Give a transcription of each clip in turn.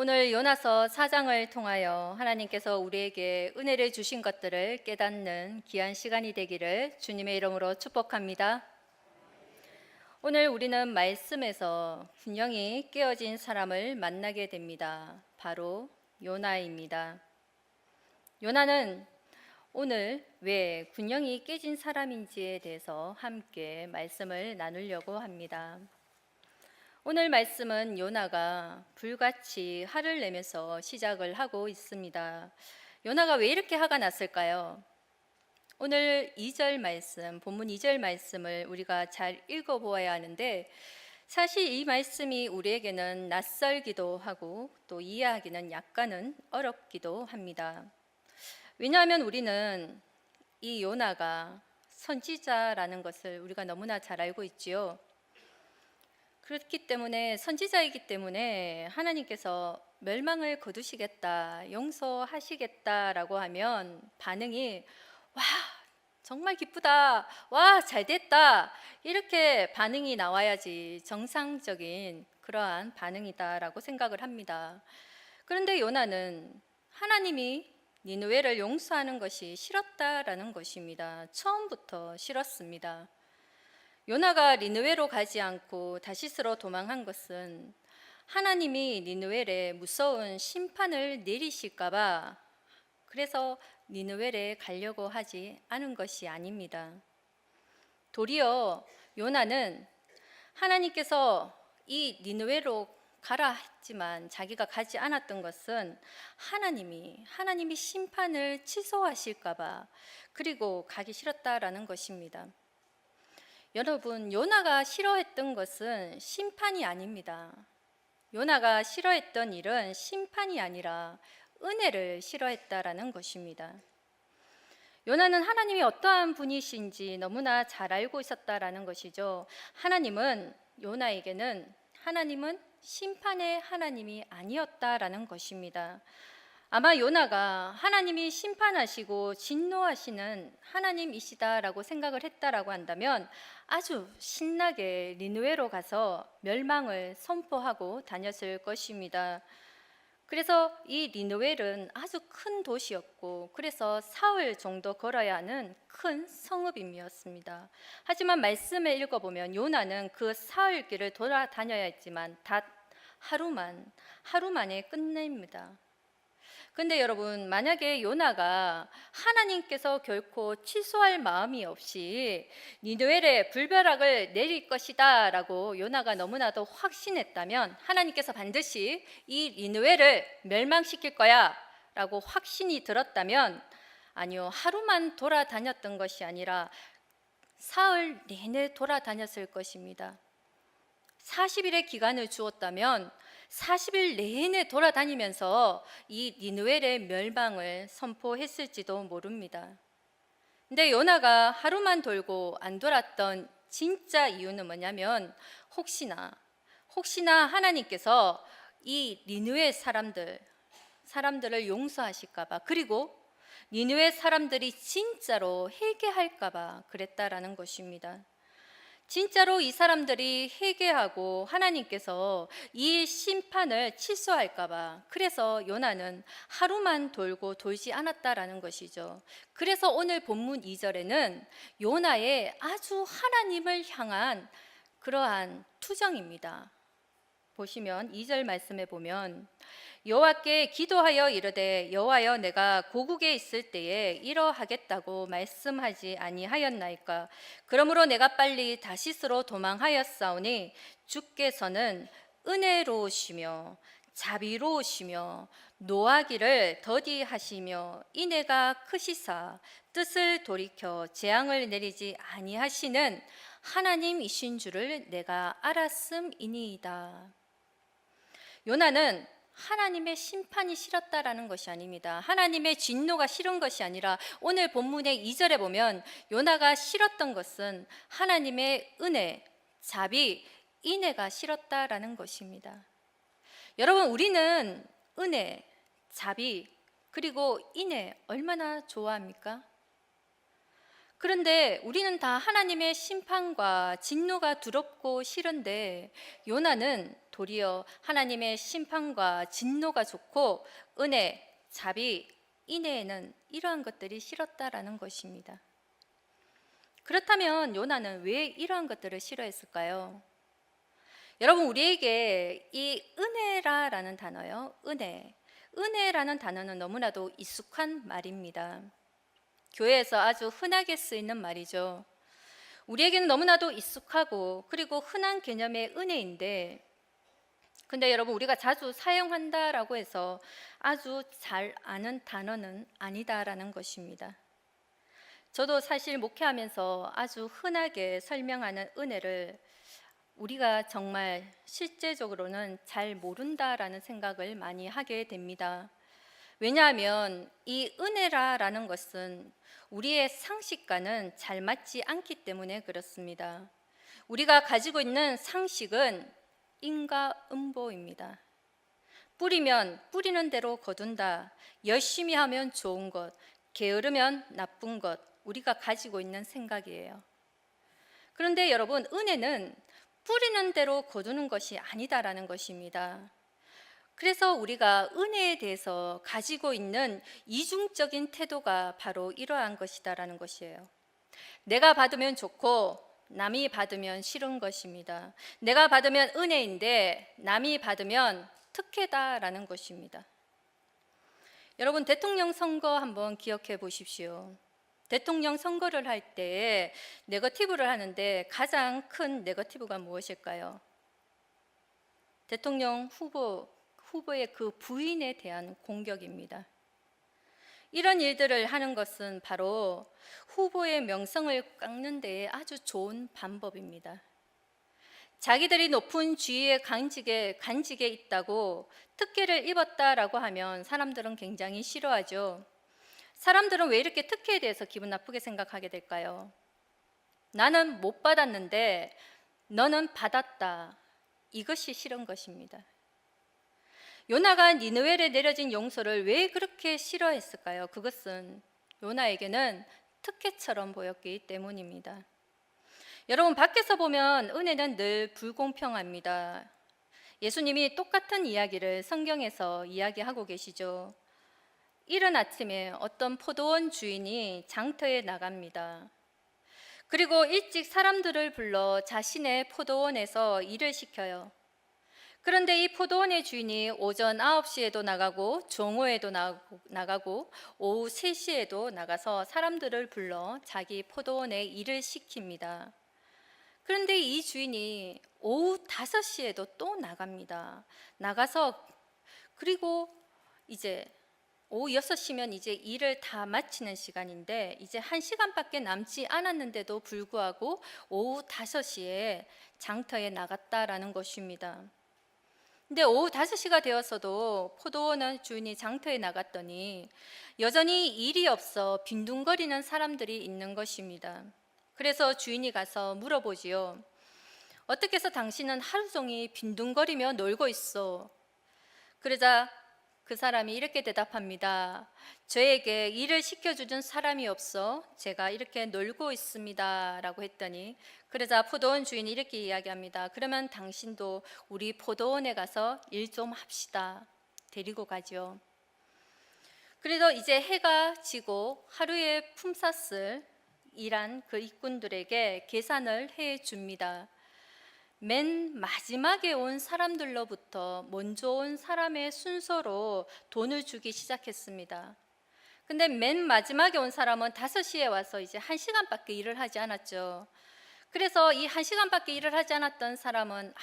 오늘 요나서 4장을 통하여 하나님께서 우리에게 은혜를 주신 것들을 깨닫는 귀한 시간이 되기를 주님의 이름으로 축복합니다. 오늘 우리는 말씀에서 균형이 깨어진 사람을 만나게 됩니다. 바로 요나입니다. 요나는 오늘 왜 균형이 깨진 사람인지에 대해서 함께 말씀을 나누려고 합니다. 오늘 말씀은 요나가 불같이 화를 내면서 시작을 하고 있습니다. 요나가 왜 이렇게 화가 났을까요? 오늘 2절 말씀, 본문 2절 말씀을 우리가 잘 읽어보아야 하는데, 사실 이 말씀이 우리에게는 낯설기도 하고 또 이해하기는 약간은 어렵기도 합니다. 왜냐하면 우리는 이 요나가 선지자라는 것을 우리가 너무나 잘 알고 있지요. 그렇기 때문에 선지자이기 때문에 하나님께서 멸망을 거두시겠다, 용서하시겠다라고 하면 반응이 와, 정말 기쁘다, 와, 잘됐다, 이렇게 반응이 나와야지 정상적인 그러한 반응이다라고 생각을 합니다. 그런데 요나는 하나님이 니느웨를 용서하는 것이 싫었다라는 것입니다. 처음부터 싫었습니다. 요나가 니느웨로 가지 않고 다시스로 도망한 것은 하나님이 니느웨에 무서운 심판을 내리실까 봐, 그래서 니느웨에 가려고 하지 않은 것이 아닙니다. 도리어 요나는 하나님께서 이 니느웨로 가라 했지만 자기가 가지 않았던 것은 하나님이 심판을 취소하실까 봐, 그리고 가기 싫었다라는 것입니다. 여러분, 요나가 싫어했던 것은 심판이 아닙니다. 요나가 싫어했던 일은 심판이 아니라 은혜를 싫어했다라는 것입니다. 요나는 하나님이 어떠한 분이신지 너무나 잘 알고 있었다라는 것이죠. 요나에게는 하나님은 심판의 하나님이 아니었다라는 것입니다. 아마 요나가 하나님이 심판하시고 진노하시는 하나님이시다라고 생각을 했다라고 한다면 아주 신나게 니느웨로 가서 멸망을 선포하고 다녔을 것입니다. 그래서 이 니느웨는 아주 큰 도시였고, 그래서 사흘 정도 걸어야 하는 큰 성읍임이었습니다. 하지만 말씀을 읽어보면 요나는 그 사흘 길을 돌아다녀야 했지만 단 하루 만에 끝냅니다. 근데 여러분, 만약에 요나가 하나님께서 결코 취소할 마음이 없이 니느웨에 불벼락을 내릴 것이다 라고 요나가 너무나도 확신했다면, 하나님께서 반드시 이 니느웨를 멸망시킬 거야 라고 확신이 들었다면, 아니요, 하루만 돌아다녔던 것이 아니라 사흘 내내 돌아다녔을 것입니다. 40일의 기간을 주었다면 40일 내내 돌아다니면서 이 니느웨의 멸망을 선포했을지도 모릅니다. 근데 요나가 하루만 돌고 안 돌았던 진짜 이유는 뭐냐면, 혹시나 하나님께서 이 니느웨 사람들을 용서하실까 봐, 그리고 니느웨 사람들이 진짜로 회개할까 봐 그랬다라는 것입니다. 진짜로 이 사람들이 회개하고 하나님께서 이 심판을 취소할까 봐, 그래서 요나는 하루만 돌고 돌지 않았다라는 것이죠. 그래서 오늘 본문 2절에는 요나의 아주 하나님을 향한 그러한 투정입니다. 보시면 2절 말씀에 보면, 여호와께 기도하여 이르되 여호와여, 내가 고국에 있을 때에 이러하겠다고 말씀하지 아니하였나이까? 그러므로 내가 빨리 다시스로 도망하였사오니 주께서는 은혜로우시며 자비로우시며 노하기를 더디하시며 인애가 크시사 뜻을 돌이켜 재앙을 내리지 아니하시는 하나님이신 줄을 내가 알았음이니이다. 요나는 하나님의 심판이 싫었다라는 것이 아닙니다. 하나님의 진노가 싫은 것이 아니라 오늘 본문의 2절에 보면 요나가 싫었던 것은 하나님의 은혜, 자비, 인애가 싫었다라는 것입니다. 여러분, 우리는 은혜, 자비, 그리고 인애 얼마나 좋아합니까? 그런데 우리는 다 하나님의 심판과 진노가 두렵고 싫은데, 요나는 도리어 하나님의 심판과 진노가 좋고 은혜, 자비, 인애에는 이러한 것들이 싫었다라는 것입니다. 그렇다면 요나는 왜 이러한 것들을 싫어했을까요? 여러분, 우리에게 이 은혜라는 단어요. 은혜라는 단어는 너무나도 익숙한 말입니다. 교회에서 아주 흔하게 쓰이는 말이죠. 우리에게는 너무나도 익숙하고 그리고 흔한 개념의 은혜인데, 근데 여러분, 우리가 자주 사용한다라고 해서 아주 잘 아는 단어는 아니다라는 것입니다. 저도 사실 목회하면서 아주 흔하게 설명하는 은혜를 우리가 정말 실제적으로는 잘 모른다라는 생각을 많이 하게 됩니다. 왜냐하면 이 은혜라는 것은 우리의 상식과는 잘 맞지 않기 때문에 그렇습니다. 우리가 가지고 있는 상식은 인과응보입니다. 뿌리면 뿌리는 대로 거둔다. 열심히 하면 좋은 것, 게으르면 나쁜 것, 우리가 가지고 있는 생각이에요. 그런데 여러분, 은혜는 뿌리는 대로 거두는 것이 아니다라는 것입니다. 그래서 우리가 은혜에 대해서 가지고 있는 이중적인 태도가 바로 이러한 것이다라는 것이에요. 내가 받으면 좋고 남이 받으면 싫은 것입니다. 내가 받으면 은혜인데 남이 받으면 특혜다라는 것입니다. 여러분, 대통령 선거 한번 기억해 보십시오. 대통령 선거를 할 때 네거티브를 하는데 가장 큰 네거티브가 무엇일까요? 대통령 후보의 그 부인에 대한 공격입니다. 이런 일들을 하는 것은 바로 후보의 명성을 깎는 데에 아주 좋은 방법입니다. 자기들이 높은 지위의 간직에 있다고 특혜를 입었다라고 하면 사람들은 굉장히 싫어하죠. 사람들은 왜 이렇게 특혜에 대해서 기분 나쁘게 생각하게 될까요? 나는 못 받았는데 너는 받았다. 이것이 싫은 것입니다. 요나가 니느웨에 내려진 용서를 왜 그렇게 싫어했을까요? 그것은 요나에게는 특혜처럼 보였기 때문입니다. 여러분, 밖에서 보면 은혜는 늘 불공평합니다. 예수님이 똑같은 이야기를 성경에서 이야기하고 계시죠. 이른 아침에 어떤 포도원 주인이 장터에 나갑니다. 그리고 일찍 사람들을 불러 자신의 포도원에서 일을 시켜요. 그런데 이 포도원의 주인이 오전 9시에도 나가고 정오에도 나가고 오후 3시에도 나가서 사람들을 불러 자기 포도원에 일을 시킵니다. 그런데 이 주인이 오후 5시에도 또 나갑니다. 나가서 그리고 이제 오후 6시면 이제 일을 다 마치는 시간인데 이제 1시간밖에 남지 않았는데도 불구하고 오후 5시에 장터에 나갔다라는 것입니다. 근데 오후 5시가 되었어도 포도원 주인이 장터에 나갔더니 여전히 일이 없어 빈둥거리는 사람들이 있는 것입니다. 그래서 주인이 가서 물어보지요. 어떻게 해서 당신은 하루 종일 빈둥거리며 놀고 있어? 그러자 그 사람이 이렇게 대답합니다. 저에게 일을 시켜주는 사람이 없어 제가 이렇게 놀고 있습니다 라고 했더니, 그러자 포도원 주인이 이렇게 이야기합니다. 그러면 당신도 우리 포도원에 가서 일 좀 합시다. 데리고 가죠. 그래서 이제 해가 지고 하루에 품삯을 일한 그 일꾼들에게 계산을 해 줍니다. 맨 마지막에 온 사람들로부터 먼저 온 사람의 순서로 돈을 주기 시작했습니다. 근데 맨 마지막에 온 사람은 5시에 와서 이제 1시간밖에 일을 하지 않았죠. 그래서 이 1시간밖에 일을 하지 않았던 사람은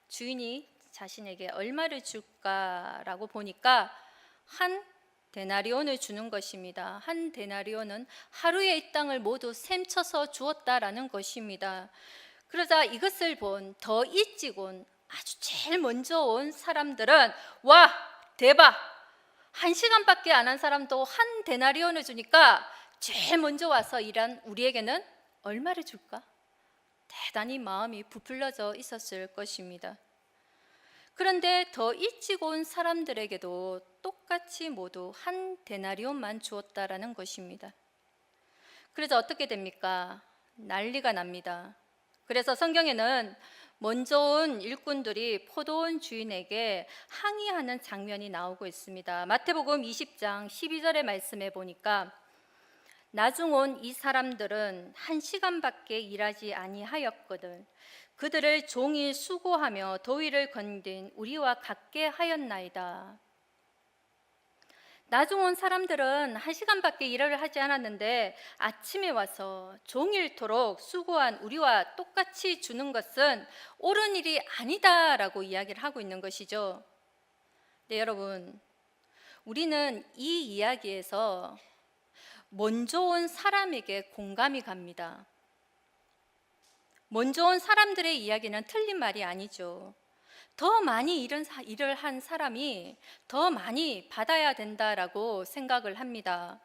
주인이 자신에게 얼마를 줄까라고 보니까 한 데나리온을 주는 것입니다. 한 데나리온은 하루에 이 땅을 모두 셈쳐서 주었다라는 것입니다. 그러자 이것을 본 더 일찍 온 아주 제일 먼저 온 사람들은 와, 대박! 1시간밖에 안 한 사람도 한 데나리온을 주니까 제일 먼저 와서 일한 우리에게는 얼마를 줄까? 대단히 마음이 부풀려져 있었을 것입니다. 그런데 더 일찍 온 사람들에게도 똑같이 모두 한 데나리온만 주었다라는 것입니다. 그래서 어떻게 됩니까? 난리가 납니다. 그래서 성경에는 먼저 온 일꾼들이 포도원 주인에게 항의하는 장면이 나오고 있습니다. 마태복음 20장 12절의 말씀에 보니까 나중 온 이 사람들은 1시간밖에 일하지 아니하였거든 그들을 종일 수고하며 더위를 견딘 우리와 같게 하였나이다. 나중 온 사람들은 1시간밖에 일을 하지 않았는데 아침에 와서 종일토록 수고한 우리와 똑같이 주는 것은 옳은 일이 아니다라고 이야기를 하고 있는 것이죠. 네, 여러분, 우리는 이 이야기에서 먼저 온 사람에게 공감이 갑니다. 먼저 온 사람들의 이야기는 틀린 말이 아니죠. 더 많이 일을 한 사람이 더 많이 받아야 된다라고 생각을 합니다.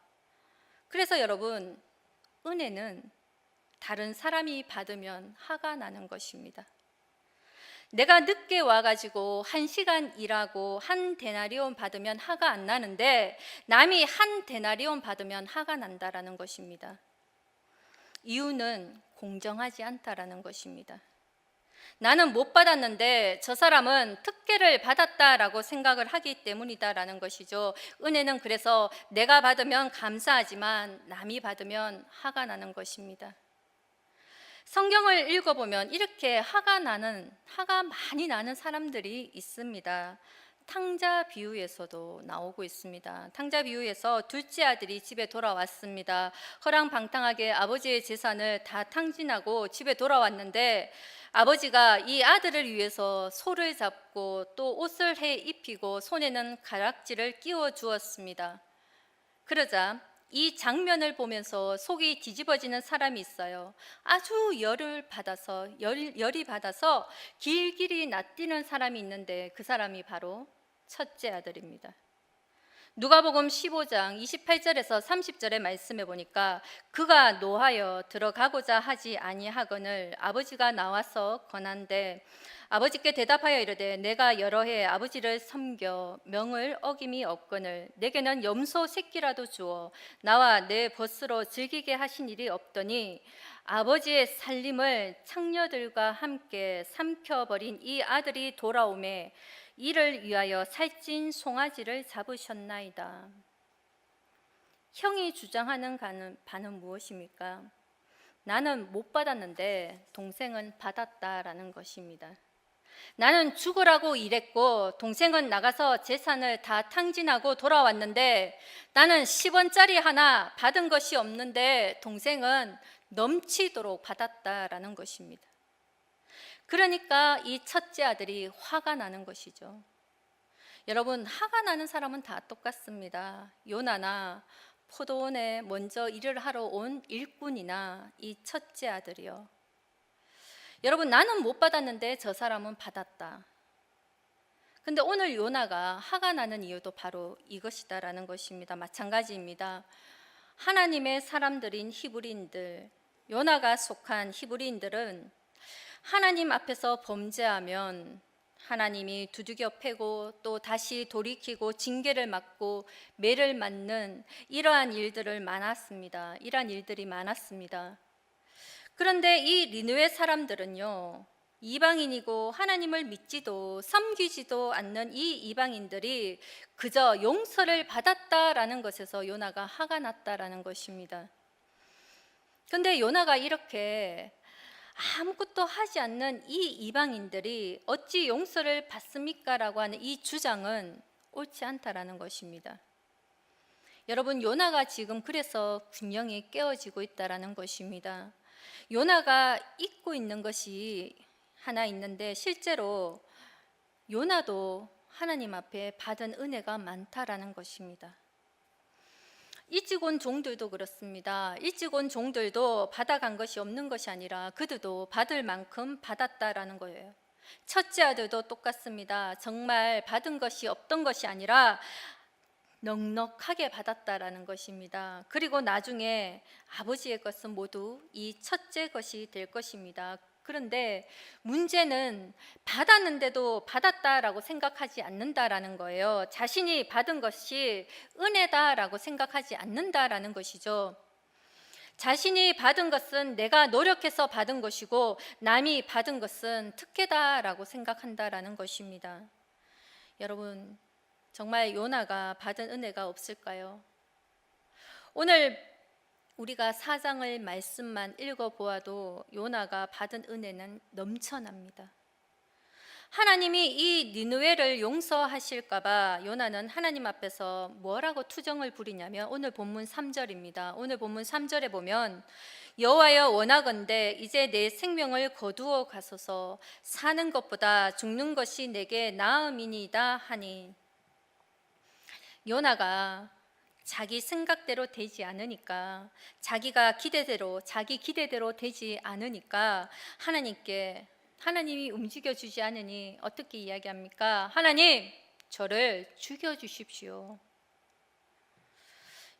그래서 여러분, 은혜는 다른 사람이 받으면 화가 나는 것입니다. 내가 늦게 와가지고 1시간 일하고 1데나리온 받으면 화가 안 나는데 남이 1데나리온 받으면 화가 난다라는 것입니다. 이유는 공정하지 않다라는 것입니다. 나는 못 받았는데 저 사람은 특혜를 받았다라고 생각을 하기 때문이다라는 것이죠. 은혜는 그래서 내가 받으면 감사하지만 남이 받으면 화가 나는 것입니다. 성경을 읽어보면 이렇게 화가 많이 나는 사람들이 있습니다. 탕자 비유에서도 나오고 있습니다. 탕자 비유에서 둘째 아들이 집에 돌아왔습니다. 허랑방탕하게 아버지의 재산을 다 탕진하고 집에 돌아왔는데 아버지가 이 아들을 위해서 소를 잡고 또 옷을 해 입히고 손에는 가락지를 끼워 주었습니다. 그러자 이 장면을 보면서 속이 뒤집어지는 사람이 있어요. 아주 열이 받아서 길길이 낯뛰는 사람이 있는데 그 사람이 바로 첫째 아들입니다. 누가복음 15장 28절에서 30절의 말씀에 보니까 그가 노하여 들어가고자 하지 아니하거늘 아버지가 나와서 권한대 아버지께 대답하여 이르되 내가 여러 해 아버지를 섬겨 명을 어김이 없거늘 내게는 염소 새끼라도 주어 나와 내 벗으로 즐기게 하신 일이 없더니 아버지의 살림을 창녀들과 함께 삼켜버린 이 아들이 돌아오매 이를 위하여 살찐 송아지를 잡으셨나이다. 형이 주장하는 바는 무엇입니까? 나는 못 받았는데 동생은 받았다라는 것입니다. 나는 죽으라고 일했고 동생은 나가서 재산을 다 탕진하고 돌아왔는데 나는 10원짜리 하나 받은 것이 없는데 동생은 넘치도록 받았다라는 것입니다. 그러니까 이 첫째 아들이 화가 나는 것이죠. 여러분, 화가 나는 사람은 다 똑같습니다. 요나나 포도원에 먼저 일을 하러 온 일꾼이나 이 첫째 아들이요. 여러분, 나는 못 받았는데 저 사람은 받았다. 근데 오늘 요나가 화가 나는 이유도 바로 이것이다라는 것입니다. 마찬가지입니다. 하나님의 사람들인 히브리인들, 요나가 속한 히브리인들은 하나님 앞에서 범죄하면 하나님이 두들겨 패고 또 다시 돌이키고 징계를 받고 매를 맞는 이러한 일들이 많았습니다. 그런데 이 니느웨 사람들은요, 이방인이고 하나님을 믿지도 섬기지도 않는 이 이방인들이 그저 용서를 받았다라는 것에서 요나가 화가 났다라는 것입니다. 그런데 요나가 이렇게 아무것도 하지 않는 이 이방인들이 어찌 용서를 받습니까? 라고 하는 이 주장은 옳지 않다라는 것입니다. 여러분, 요나가 지금 그래서 균형이 깨어지고 있다라는 것입니다. 요나가 잊고 있는 것이 하나 있는데 실제로 요나도 하나님 앞에 받은 은혜가 많다라는 것입니다. 일찍 온 종들도 그렇습니다. 일찍 온 종들도 받아간 것이 없는 것이 아니라 그들도 받을 만큼 받았다라는 거예요. 첫째 아들도 똑같습니다. 정말 받은 것이 없던 것이 아니라 넉넉하게 받았다라는 것입니다. 그리고 나중에 아버지의 것은 모두 이 첫째 것이 될 것입니다. 그런데 문제는 받았는데도 받았다라고 생각하지 않는다라는 거예요. 자신이 받은 것이 은혜다라고 생각하지 않는다라는 것이죠. 자신이 받은 것은 내가 노력해서 받은 것이고 남이 받은 것은 특혜다라고 생각한다라는 것입니다. 여러분, 정말 요나가 받은 은혜가 없을까요? 오늘 우리가 4장을 말씀만 읽어보아도 요나가 받은 은혜는 넘쳐납니다. 하나님이 이 니느웨를 용서하실까 봐 요나는 하나님 앞에서 뭐라고 투정을 부리냐면 오늘 본문 3절입니다. 오늘 본문 3절에 보면 여호와여 원하건대 이제 내 생명을 거두어 가소서 사는 것보다 죽는 것이 내게 나음이니이다 하니, 요나가 자기 생각대로 되지 않으니까, 자기 기대대로 되지 않으니까 하나님이 움직여 주지 않으니 어떻게 이야기합니까? 하나님, 저를 죽여 주십시오.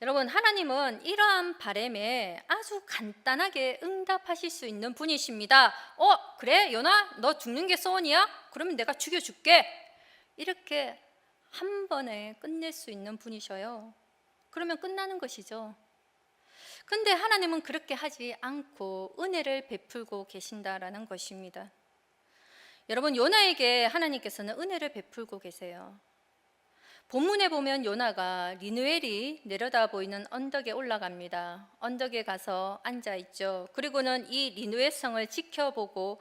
여러분, 하나님은 이러한 바람에 아주 간단하게 응답하실 수 있는 분이십니다. 그래 요나, 너 죽는 게 소원이야? 그러면 내가 죽여줄게. 이렇게 한 번에 끝낼 수 있는 분이셔요. 그러면 끝나는 것이죠. 근데 하나님은 그렇게 하지 않고 은혜를 베풀고 계신다라는 것입니다. 여러분, 요나에게 하나님께서는 은혜를 베풀고 계세요. 본문에 보면 요나가 니느웨이 내려다 보이는 언덕에 올라갑니다. 언덕에 가서 앉아 있죠. 그리고는 이 니느웨 성을 지켜보고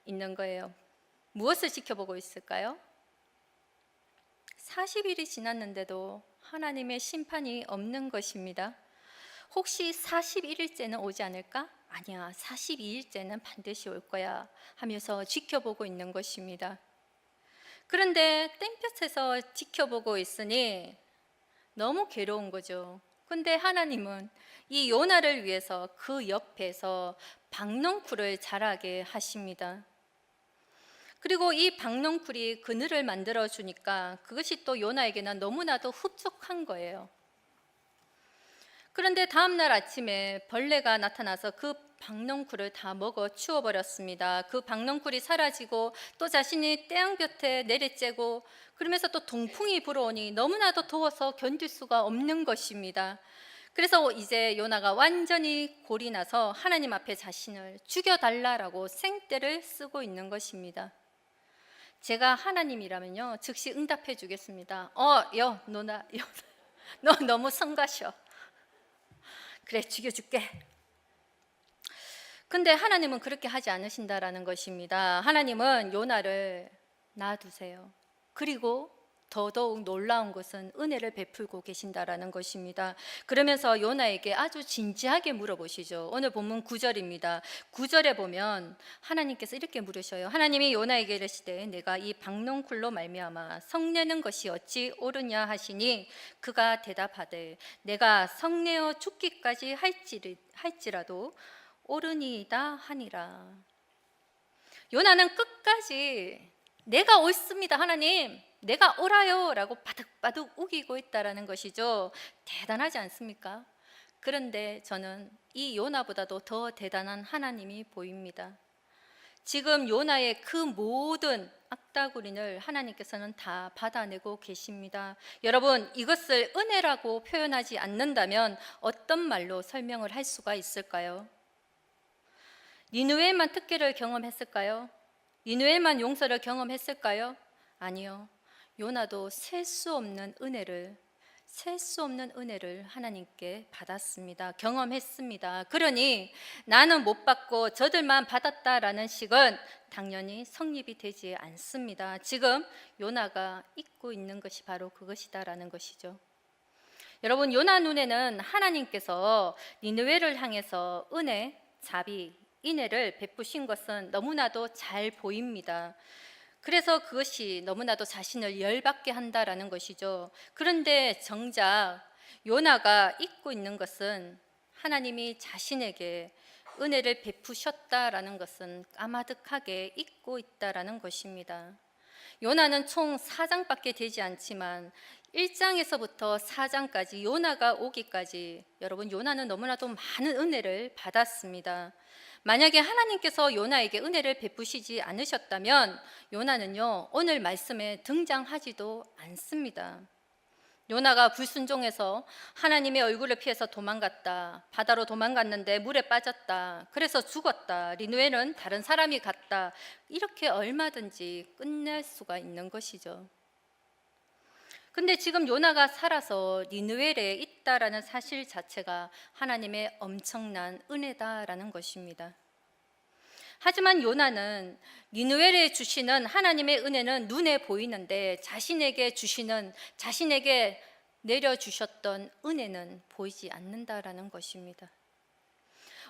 있는 거예요. 무엇을 지켜보고 있을까요? 40일이 지났는데도 하나님의 심판이 없는 것입니다. 혹시 41일째는 오지 않을까? 아니야, 42일째는 반드시 올 거야 하면서 지켜보고 있는 것입니다. 그런데 땡볕에서 지켜보고 있으니 너무 괴로운 거죠. 근데 하나님은 이 요나를 위해서 그 옆에서 박넝쿨을 자라게 하십니다. 그리고 이 박넝쿨이 그늘을 만들어 주니까 그것이 또 요나에게는 너무나도 흡족한 거예요. 그런데 다음날 아침에 벌레가 나타나서 그 박넝쿨을 다 먹어 치워버렸습니다. 그 박넝쿨이 사라지고 또 자신이 태양볕에 내리쬐고 그러면서 또 동풍이 불어오니 너무나도 더워서 견딜 수가 없는 것입니다. 그래서 이제 요나가 완전히 골이 나서 하나님 앞에 자신을 죽여달라라고 생떼를 쓰고 있는 것입니다. 제가 하나님이라면요 즉시 응답해 주겠습니다. 너 너무 성가셔. 그래, 죽여줄게. 근데 하나님은 그렇게 하지 않으신다라는 것입니다. 하나님은 요나를 놔두세요. 그리고 더더욱 놀라운 것은 은혜를 베풀고 계신다라는 것입니다. 그러면서 요나에게 아주 진지하게 물어보시죠. 오늘 본문 9절입니다. 9절에 보면 하나님께서 이렇게 물으셔요. 하나님이 요나에게 이르시되 내가 이 박넝쿨로 말미암아 성내는 것이 어찌 옳으냐 하시니 그가 대답하되 내가 성내어 죽기까지 할지라도 옳으니이다 하니라. 요나는 끝까지 내가 옳습니다 하나님, 내가 옳아요 라고 바득바득 우기고 있다라는 것이죠. 대단하지 않습니까? 그런데 저는 이 요나보다도 더 대단한 하나님이 보입니다. 지금 요나의 그 모든 악다구린을 하나님께서는 다 받아내고 계십니다. 여러분, 이것을 은혜라고 표현하지 않는다면 어떤 말로 설명을 할 수가 있을까요? 니느웨만 특혜를 경험했을까요? 니느웨만 용서를 경험했을까요? 아니요. 요나도 셀 수 없는 은혜를 하나님께 받았습니다. 경험했습니다. 그러니 나는 못 받고 저들만 받았다라는 식은 당연히 성립이 되지 않습니다. 지금 요나가 잊고 있는 것이 바로 그것이다라는 것이죠. 여러분, 요나 눈에는 하나님께서 니느웨를 향해서 은혜, 자비, 인애를 베푸신 것은 너무나도 잘 보입니다. 그래서 그것이 너무나도 자신을 열받게 한다라는 것이죠. 그런데 정작 요나가 잊고 있는 것은 하나님이 자신에게 은혜를 베푸셨다라는 것은 까마득하게 잊고 있다라는 것입니다. 요나는 총 4장밖에 되지 않지만 1장에서부터 4장까지 요나가 오기까지 여러분, 요나는 너무나도 많은 은혜를 받았습니다. 만약에 하나님께서 요나에게 은혜를 베푸시지 않으셨다면 요나는요 오늘 말씀에 등장하지도 않습니다. 요나가 불순종해서 하나님의 얼굴을 피해서 도망갔다. 바다로 도망갔는데 물에 빠졌다. 그래서 죽었다. 니느웨는 다른 사람이 갔다. 이렇게 얼마든지 끝낼 수가 있는 것이죠. 근데 지금 요나가 살아서 니느웨에 있다라는 사실 자체가 하나님의 엄청난 은혜다라는 것입니다. 하지만 요나는 니느웨에 주시는 하나님의 은혜는 눈에 보이는데 자신에게 내려주셨던 은혜는 보이지 않는다라는 것입니다.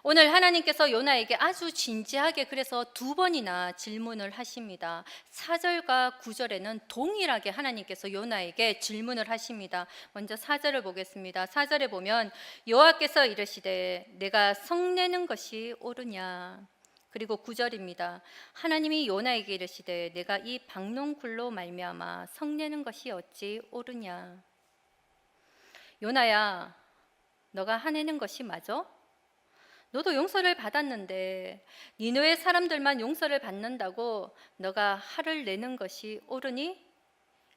오늘 하나님께서 요나에게 아주 진지하게 그래서 2번이나 질문을 하십니다. 4절과 9절에는 동일하게 하나님께서 요나에게 질문을 하십니다. 먼저 4절을 보겠습니다. 4절에 보면 여호와께서 이르시되 내가 성내는 것이 옳으냐. 그리고 9절입니다. 하나님이 요나에게 이르시되 내가 이 박농굴로 말미암아 성내는 것이 어찌 옳으냐. 요나야, 너가 화내는 것이 맞아? 너도 용서를 받았는데 니느웨 사람들만 용서를 받는다고 너가 화를 내는 것이 옳으니?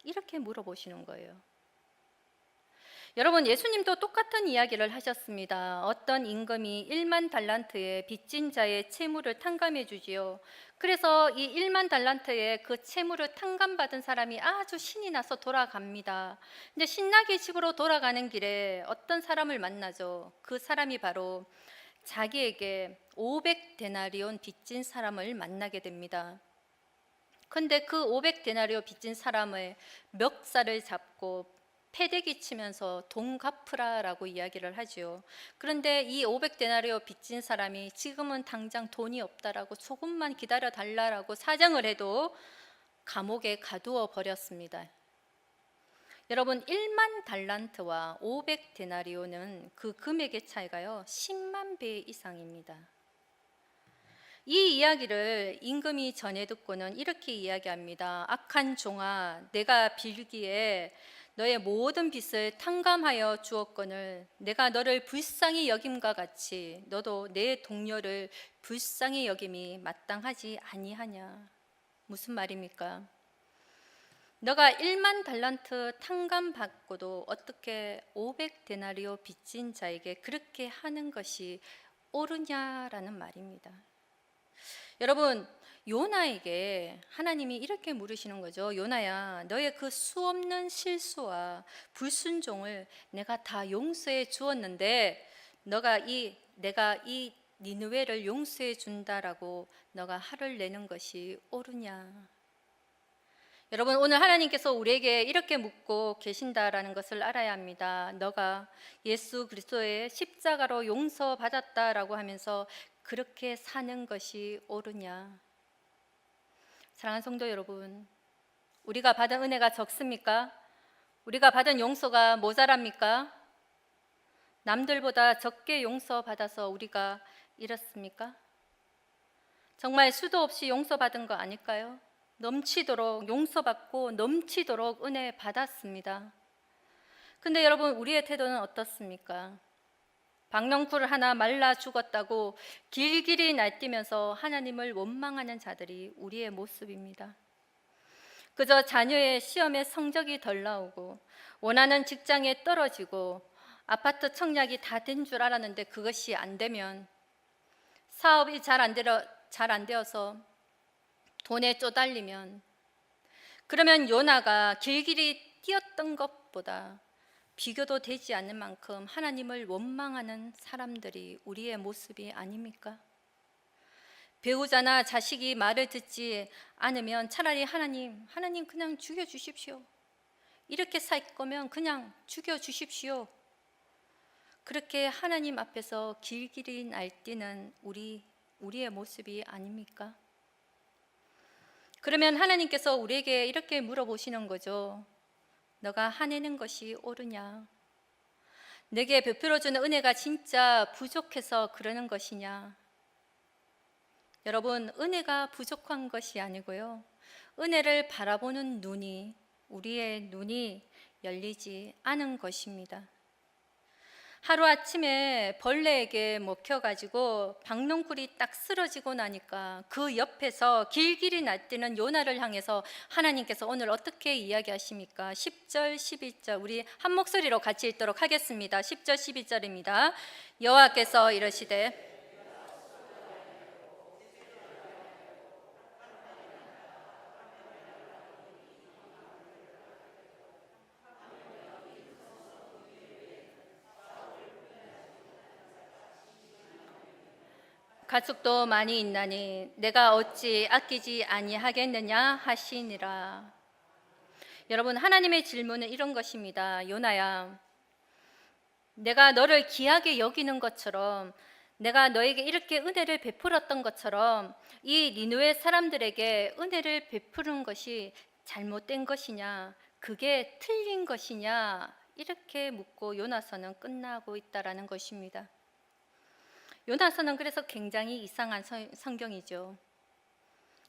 이렇게 물어보시는 거예요. 여러분, 예수님도 똑같은 이야기를 하셨습니다. 어떤 임금이 1만 달란트의 빚진 자의 채무를 탕감해 주지요. 그래서 이 1만 달란트의 그 채무를 탕감받은 사람이 아주 신이 나서 돌아갑니다. 근데 신나게 집으로 돌아가는 길에 어떤 사람을 만나죠. 그 사람이 바로 자기에게 500데나리온 빚진 사람을 만나게 됩니다. 근데 그 500데나리온 빚진 사람의 멱살을 잡고 패대기 치면서 돈 갚으라라고 이야기를 하죠. 그런데 이 500데나리온 빚진 사람이 지금은 당장 돈이 없다라고 조금만 기다려 달라라고 사정을 해도 감옥에 가두어 버렸습니다. 여러분, 1만 달란트와 500데나리온은 그 금액의 차이가요 10만 배 이상입니다. 이 이야기를 임금이 전해 듣고는 이렇게 이야기합니다. 악한 종아, 내가 빌기에 너의 모든 빚을 탕감하여 주었거늘 내가 너를 불쌍히 여김과 같이 너도 내 동료를 불쌍히 여김이 마땅하지 아니하냐. 무슨 말입니까? 너가 1만 달란트 탕감받고도 어떻게 500데나리오 빚진 자에게 그렇게 하는 것이 옳으냐라는 말입니다. 여러분, 요나에게 하나님이 이렇게 물으시는 거죠. 요나야, 너의 그 수없는 실수와 불순종을 내가 다 용서해 주었는데 내가 이 니느웨를 용서해 준다라고 너가 화를 내는 것이 옳으냐. 여러분, 오늘 하나님께서 우리에게 이렇게 묻고 계신다라는 것을 알아야 합니다. 너가 예수 그리스도의 십자가로 용서받았다라고 하면서 그렇게 사는 것이 옳으냐. 사랑하는 성도 여러분, 우리가 받은 은혜가 적습니까? 우리가 받은 용서가 모자랍니까? 남들보다 적게 용서받아서 우리가 이렇습니까? 정말 수도 없이 용서받은 거 아닐까요? 넘치도록 용서받고 넘치도록 은혜 받았습니다. 근데 여러분, 우리의 태도는 어떻습니까? 박넝쿨 하나 말라 죽었다고 길길이 날뛰면서 하나님을 원망하는 자들이 우리의 모습입니다. 그저 자녀의 시험에 성적이 덜 나오고 원하는 직장에 떨어지고 아파트 청약이 다 된 줄 알았는데 그것이 안 되면 사업이 잘 안 되어서 돈에 쪼달리면 그러면 요나가 길길이 뛰었던 것보다 비교도 되지 않는 만큼 하나님을 원망하는 사람들이 우리의 모습이 아닙니까? 배우자나 자식이 말을 듣지 않으면 차라리 하나님 그냥 죽여주십시오. 이렇게 살 거면 그냥 죽여주십시오. 그렇게 하나님 앞에서 길길이 날뛰는 우리의 모습이 아닙니까? 그러면 하나님께서 우리에게 이렇게 물어보시는 거죠. 너가 화내는 것이 옳으냐? 내게 베풀어주는 은혜가 진짜 부족해서 그러는 것이냐? 여러분, 은혜가 부족한 것이 아니고요, 은혜를 바라보는 우리의 눈이 열리지 않은 것입니다. 하루아침에 벌레에게 먹혀가지고 박농쿨이 딱 쓰러지고 나니까 그 옆에서 길길이 날뛰는 요나를 향해서 하나님께서 오늘 어떻게 이야기하십니까? 10절 11절 우리 한 목소리로 같이 읽도록 하겠습니다. 10절 12절입니다. 여호와께서 이르시되 가축도 많이 있나니 내가 어찌 아끼지 아니하겠느냐 하시니라. 여러분, 하나님의 질문은 이런 것입니다. 요나야, 내가 너를 귀하게 여기는 것처럼, 내가 너에게 이렇게 은혜를 베풀었던 것처럼 이 니느웨 사람들에게 은혜를 베푸는 것이 잘못된 것이냐, 그게 틀린 것이냐, 이렇게 묻고 요나서는 끝나고 있다라는 것입니다. 요나서는 그래서 굉장히 이상한 성경이죠.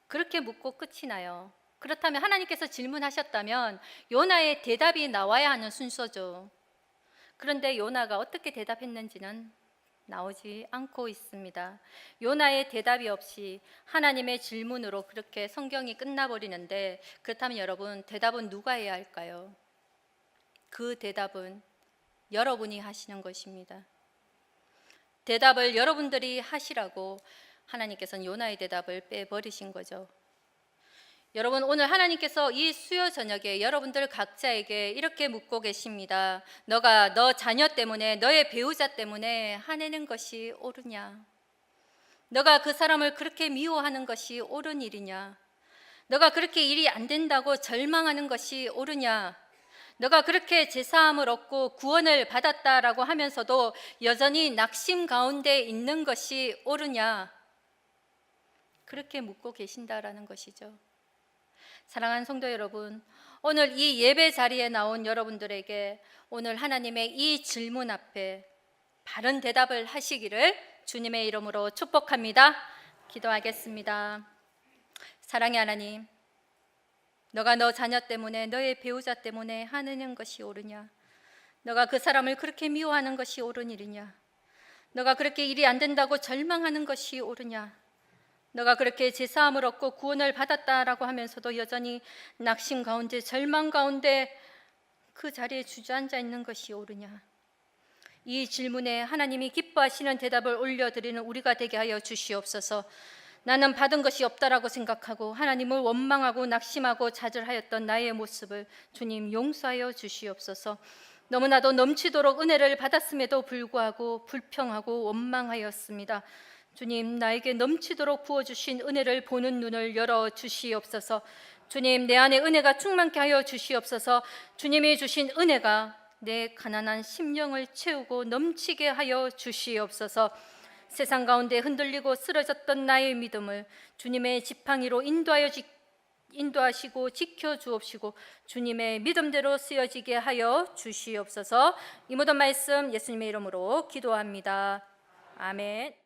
그렇게 묻고 끝이 나요. 그렇다면 하나님께서 질문하셨다면 요나의 대답이 나와야 하는 순서죠. 그런데 요나가 어떻게 대답했는지는 나오지 않고 있습니다. 요나의 대답이 없이 하나님의 질문으로 그렇게 성경이 끝나버리는데, 그렇다면 여러분, 대답은 누가 해야 할까요? 그 대답은 여러분이 하시는 것입니다. 대답을 여러분들이 하시라고 하나님께서는 요나의 대답을 빼버리신 거죠. 여러분, 오늘 하나님께서 이 수요 저녁에 여러분들 각자에게 이렇게 묻고 계십니다. 너가 너 자녀 때문에, 너의 배우자 때문에 화내는 것이 옳으냐? 너가 그 사람을 그렇게 미워하는 것이 옳은 일이냐? 너가 그렇게 일이 안 된다고 절망하는 것이 옳으냐? 너가 그렇게 제사함을 얻고 구원을 받았다라고 하면서도 여전히 낙심 가운데 있는 것이 옳으냐? 그렇게 묻고 계신다라는 것이죠. 사랑하는 성도 여러분, 오늘 이 예배 자리에 나온 여러분들에게 오늘 하나님의 이 질문 앞에 바른 대답을 하시기를 주님의 이름으로 축복합니다. 기도하겠습니다. 사랑의 하나님, 너가 너 자녀 때문에, 너의 배우자 때문에 화내는 것이 옳으냐? 너가 그 사람을 그렇게 미워하는 것이 옳은 일이냐? 너가 그렇게 일이 안 된다고 절망하는 것이 옳으냐? 너가 그렇게 제사함을 얻고 구원을 받았다라고 하면서도 여전히 낙심 가운데, 절망 가운데 그 자리에 주저앉아 있는 것이 옳으냐? 이 질문에 하나님이 기뻐하시는 대답을 올려드리는 우리가 되게 하여 주시옵소서. 나는 받은 것이 없다라고 생각하고 하나님을 원망하고 낙심하고 좌절하였던 나의 모습을 주님 용서하여 주시옵소서. 너무나도 넘치도록 은혜를 받았음에도 불구하고 불평하고 원망하였습니다. 주님, 나에게 넘치도록 부어주신 은혜를 보는 눈을 열어 주시옵소서. 주님, 내 안에 은혜가 충만케 하여 주시옵소서. 주님이 주신 은혜가 내 가난한 심령을 채우고 넘치게 하여 주시옵소서. 세상 가운데 흔들리고 쓰러졌던 나의 믿음을 주님의 지팡이로 인도하시고 지켜주옵시고 주님의 믿음대로 쓰여지게 하여 주시옵소서. 이 모든 말씀 예수님의 이름으로 기도합니다. 아멘.